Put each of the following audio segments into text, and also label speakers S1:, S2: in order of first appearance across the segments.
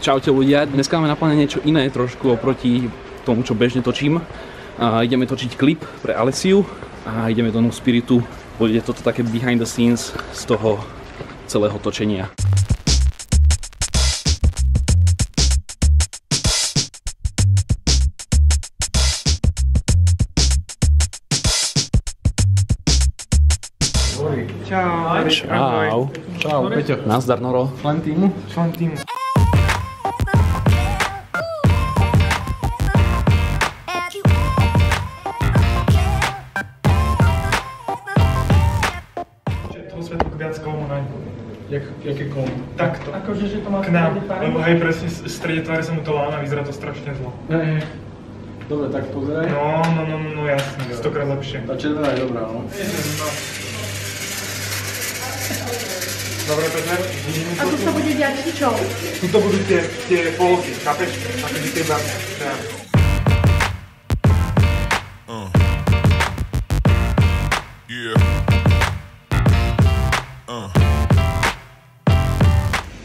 S1: Čaute ľudia, dneska máme naplnené niečo iné trošku oproti tomu, čo bežne točím. Ideme točiť klip pre Alessiu a ideme do Spiritu. Bude toto také behind the scenes z toho celého točenia.
S2: Čau.
S1: Čau.
S2: Čau, Peťo.
S1: Nazdar, Noro.
S2: Člen týmu? Člen týmu. Toho svetlo viac kolmo naň. Jaké kolmo? Takto. Akože, že to má k nám, lebo hej, presne v strede tváre sa mu to lána, vyzerá to strašne zlo.
S3: Dobre, tak pozeraj.
S2: No, jasne, 100-krát lepšie.
S3: Tá červená je dobrá, no.
S2: Dobre, Peter,
S4: a tu sa bude diať čo?
S2: Tuto budú tie polky, chápeš? Akože tie barné.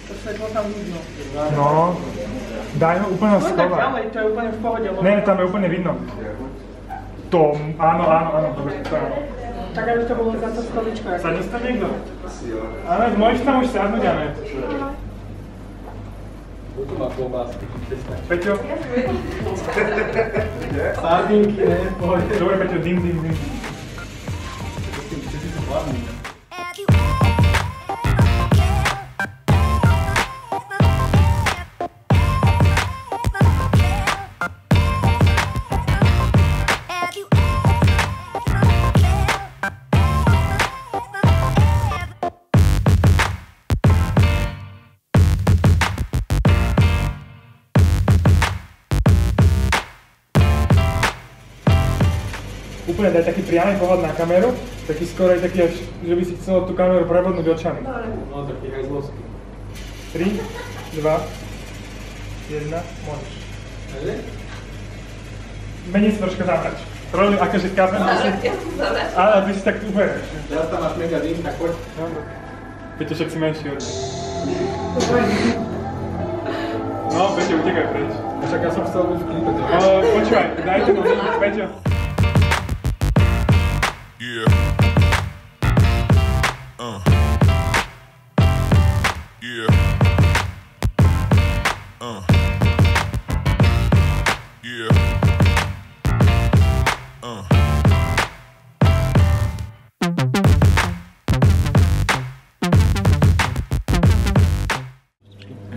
S4: To svetlo tam vidno.
S2: No, daj ho úplne
S4: No tak
S2: schovať.
S4: ďalej, to je úplne v pohode.
S2: Ne, tam je úplne vidno. To, áno, dobre, to áno.
S4: Tak aby to bolo za to stoličko.
S2: Sadni si tam niekto? Áno, môžeš tam už sadnúť, Áne.
S3: Tu má klobásky.
S2: Peťo?
S3: Sardinky, ne? Poď.
S2: Dobre, Peťo, dym.
S3: Ty si to hlavný.
S2: Úplne daj taký priamy pohľad na kameru, taký skoro aj taký, že by si chcel tú kameru prebodnúť očami.
S3: No, taký hajzlovský.
S2: 3, 2, 1, môžeš. Menej si troška zavrať. Rovne akože kápem, ale ty si tak ubereš.
S3: Teraz tam máš mega dým, tak poď.
S2: Peťo, však si menší od No, Peťo, utekaj preč.
S3: Však ja som chcel byť v klipe.
S2: Počúvaj, dajte nohy, Peťo.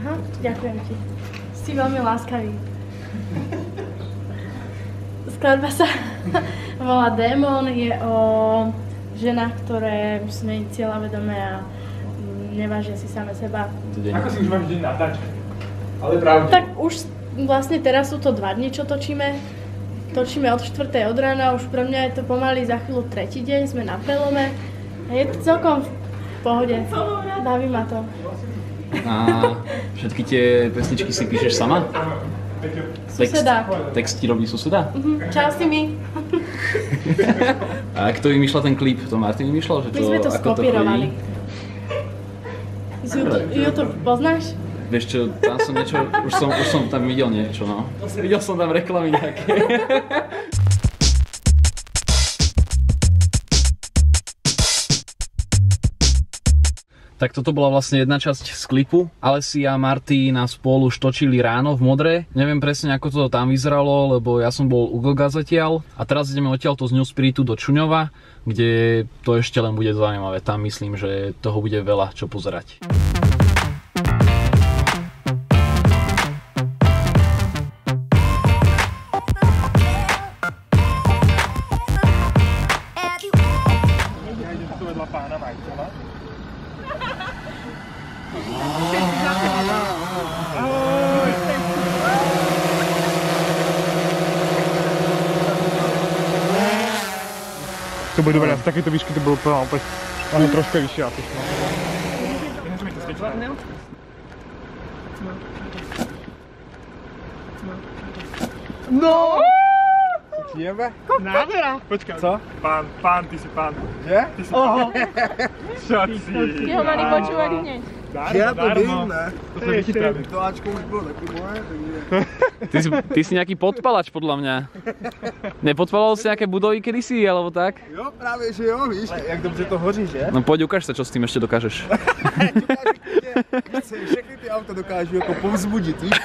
S4: Aha, ďakujem ti. Si veľmi láskavý. Skladba sa volá Démon, je o ženách, ktoré sú nej cieľavedomé a nevážia si same seba.
S2: Ako si už máš deň natáčať?
S3: Ale pravde.
S4: Tak už vlastne teraz sú to 2 dni, čo točíme. Točíme od 4. od rána, už pre mňa je to pomaly za chvíľu 3. deň, sme na prelome. A je to celkom v pohode. Baví ma to.
S1: A všetky tie pesničky si píšeš sama?
S2: Peťo.
S4: Suseda.
S1: Text ti robí suseda?
S4: Čau si mi.
S1: A kto vymýšľa ten klip? To Martin vymýšľal? Že
S4: My sme to
S1: ako
S4: skopírovali.
S1: chodí?
S4: Z YouTube poznáš?
S1: Vieš čo, tam som niečo, už som tam videl niečo, no. Videl som tam reklamy nejaké. Tak toto bola vlastne jedna časť z klipu. Alessia a Marty nás spolu už točili ráno v Modre. Neviem presne, ako to tam vyzeralo, lebo ja som bol u Goga zatiaľ. A teraz ideme odtiaľto z Spiritu do Čuňova, kde to ešte len bude zaujímavé. Tam myslím, že toho bude veľa čo pozerať.
S2: Vedľa pána majiteľa. To bude dobré, z takéto výšky to bolo plná opäť. Ono troška vyššie asi. Môžeme to svietla? No!
S3: Jebe?
S2: Nádhera! Počkaj.
S3: Co?
S2: Pán, ty si pán.
S3: Že?
S2: Ty si pán. Čo si?
S4: Ty ho mali počúvať hneď.
S3: Ja to vím, ne?
S2: To sme vychytali.
S3: To Ačko už bylo taky moje, takže...
S1: Ty si nejaký podpalač, podľa mňa. Nepodpalal si nejaké budovy kedysi, alebo tak?
S3: Jo, právě, že jo, víš. Jak dobře to hoří, že?
S1: No poď ukáž sa, čo s tým ešte dokážeš.
S3: Všechny ty auta dokážu jako povzbudit, víš?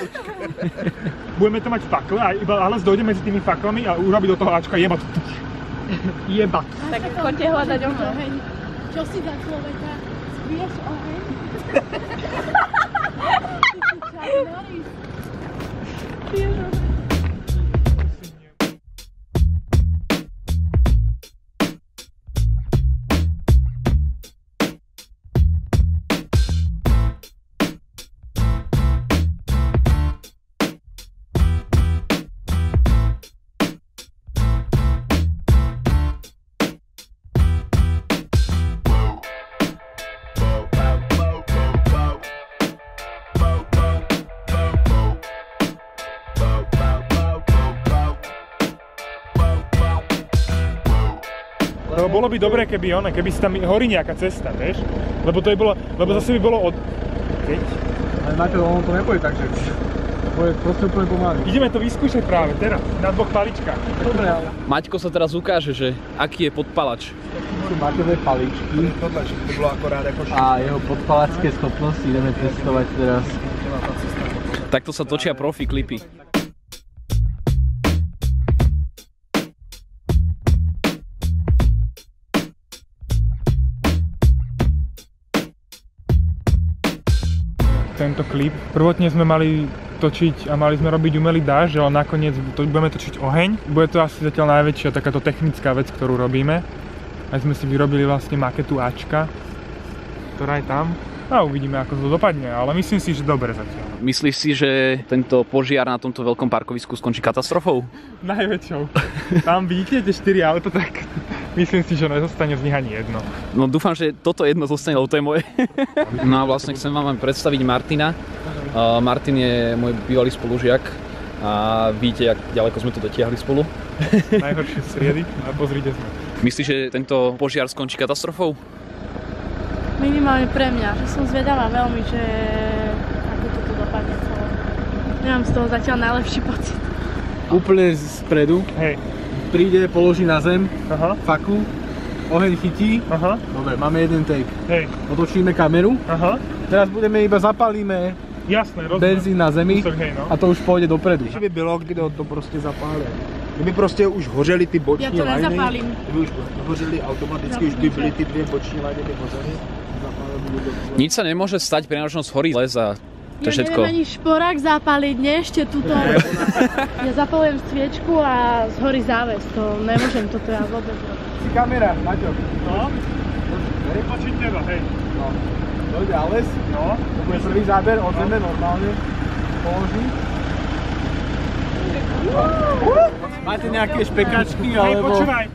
S2: Budeme to mať fakle, ale dojde medzi tými faklami a urobiť do toho Ačka jebat. Jebat.
S4: Tak chodte hľadať oheň. Čo si za človeka? Vieš oheň?
S2: Bolo by dobré, keby si tam horí nejaká cesta, vieš? Lebo zase by bolo od... Keď?
S3: Ale Maťo, ono to nepôjde tak, že... Bude proste úplne pomaly.
S2: Ideme to vyskúšať práve teraz, na 2 paličkách.
S3: Dobre, ale...
S1: Maťko sa teraz ukáže, že aký je podpalač.
S3: Sú Maťové paličky. Tohle, že to bolo akorát ako... A jeho podpalačské schopnosti ideme testovať teraz.
S1: Takto sa točia profi klipy.
S2: Tento klip. Prvotne sme mali točiť a mali sme robiť umelý dážď, ale nakoniec budeme točiť oheň. Bude to asi zatiaľ najväčšia takáto technická vec, ktorú robíme. Aj sme si vyrobili vlastne maketu Ačka, ktorá je tam. A uvidíme, ako to dopadne, ale myslím si, že dobre zatiaľ.
S1: Myslíš si, že tento požiar na tomto veľkom parkovisku skončí katastrofou?
S2: Najväčšou. Tam vidíte tie 4 auta, tak myslím si, že nezostane z nich ani jedno.
S1: No dúfam, že toto jedno zostane, lebo to je moje. No a vlastne chcem vám predstaviť Martina. Martin je môj bývalý spolužiak a vidíte, jak ďaleko sme to dotiahli spolu.
S2: Najhoršie striedy, ale pozrite sme.
S1: Myslíš, že tento požiar skončí katastrofou?
S4: Minimálne pre mňa, že som zvedavá veľmi, že ako toto dopadne celé. Nemám z toho zatiaľ najlepší pocit.
S3: Úplne spredu.
S2: Hej.
S3: Príde, položí na zem, faklu, oheň chytí.
S2: Aha.
S3: Dobre, máme jeden take.
S2: Hej.
S3: Otočíme kameru.
S2: Aha.
S3: Teraz budeme iba zapálíme benzín na zemi a to už pôjde dopredu. By bylo, kdo to prostě zapálil. Kdyby prostě už hořely ty boční lajny.
S4: Ja to nezapálím.
S3: Kdyby už hořely automaticky, už by byly ty 2 boční lajny by hořely.
S1: Nič sa nemôže stať, pri najhoršom schorí les a to je všetko.
S4: Ja neviem ani šporák zapáliť, nie ešte tuto. Ja zapálujem sviečku a zhorí záves, to nemôžem toto ja vôbec robiť.
S3: Si kamera, Maťo.
S2: No? Počiť teba, hej.
S3: No. Dojde Ales.
S2: No?
S3: To bude prvý záber od zeme normálne. Položí. Máte nejaké špekačky, alebo...
S2: Hej, počúvaj.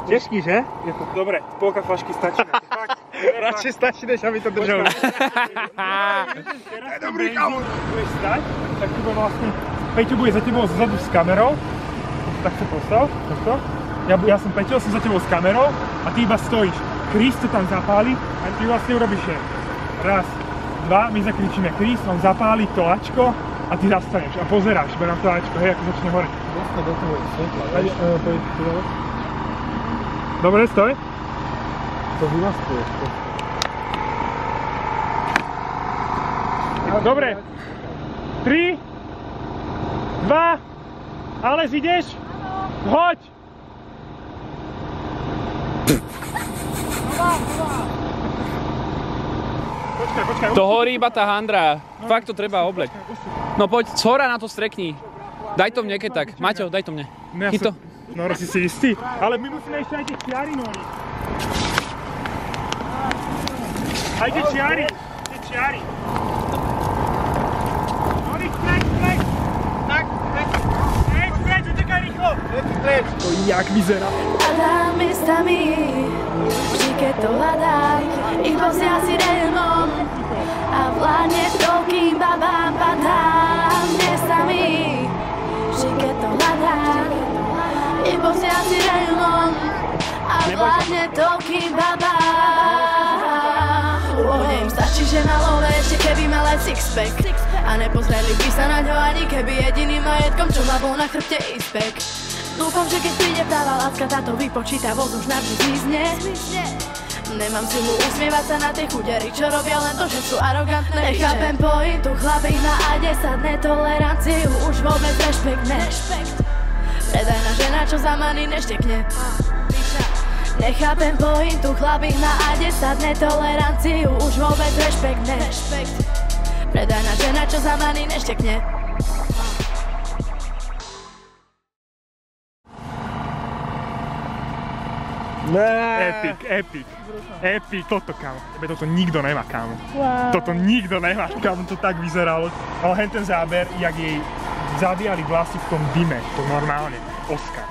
S3: Těžký, že?
S2: Dobre, polka flašky stačí.
S3: Radšej stačí, než aby to držal.
S2: Teraz dobrý kamoš. Budeš stať, tak tu bude vlastne... Peťo bude za tebou zadu s kamerou. Tak sa postav, takto. Ja som Peťo, som za tebou s kamerou a ty iba stojíš. Chris to tam zapáli a ty vlastne urobíš raz, dva, my zakričíme Chris, on zapáli to Ačko a ty zastaneš a pozeráš iba na to Ačko, hej, ako začne horeť.
S3: Dostal do toho svetla, vieš?
S2: Dobre, stoj.
S3: To vymaskuješ.
S2: Dobre. 3, 2, Ales, ideš? Hoď! Počkaj.
S1: To horí iba tá handra. Fakt to treba obleť. No poď, z hora na to strekni. Daj to mne, keď tak. Maťo, daj to mne. Chyť to.
S2: No, si si istý? Ale my musíme ešte aj tie čiary, Nori. Aj tie čiary. Nori, spreď. Tak, spreď, utekaj rýchlo.
S3: To jak vyzerá.
S4: Padám miestami, vždy keď to hľadám, ich bosia si démon a vládne toľkým babám. Padám miestami, vždy keď to hľadám, ich bosia si démon a vládne toľkým babám. Úplne im stačí, že malo ešte keby mal aj sixpack a nepozreli by sa na ňo ani keby jediným majetkom, čo má bol na chrbte ispek. Dúfam, že keď príde práva láska, táto vypočítavosť už navždy zmizne. Nemám silu usmievať sa na tie chudery, čo robia len to, že sú arogantné. Nechápem pointu, chlapík má aj 10 netoleranciu, už vôbec rešpekt ne. Predajná žena, čo za many neštekne. Nechápem pointu, chlapík má aj 10 netoleranciu, už vôbec rešpekt ne. Predajná žena, čo za many neštekne.
S2: Epic, toto kámo. Tebe toto nikto nemá, kámo. Wow. Toto nikto nemá, kámo, to tak vyzeralo. Ale hen ten záber, jak jej zavíjali vlasy v tom dyme, to normálne, Oscar.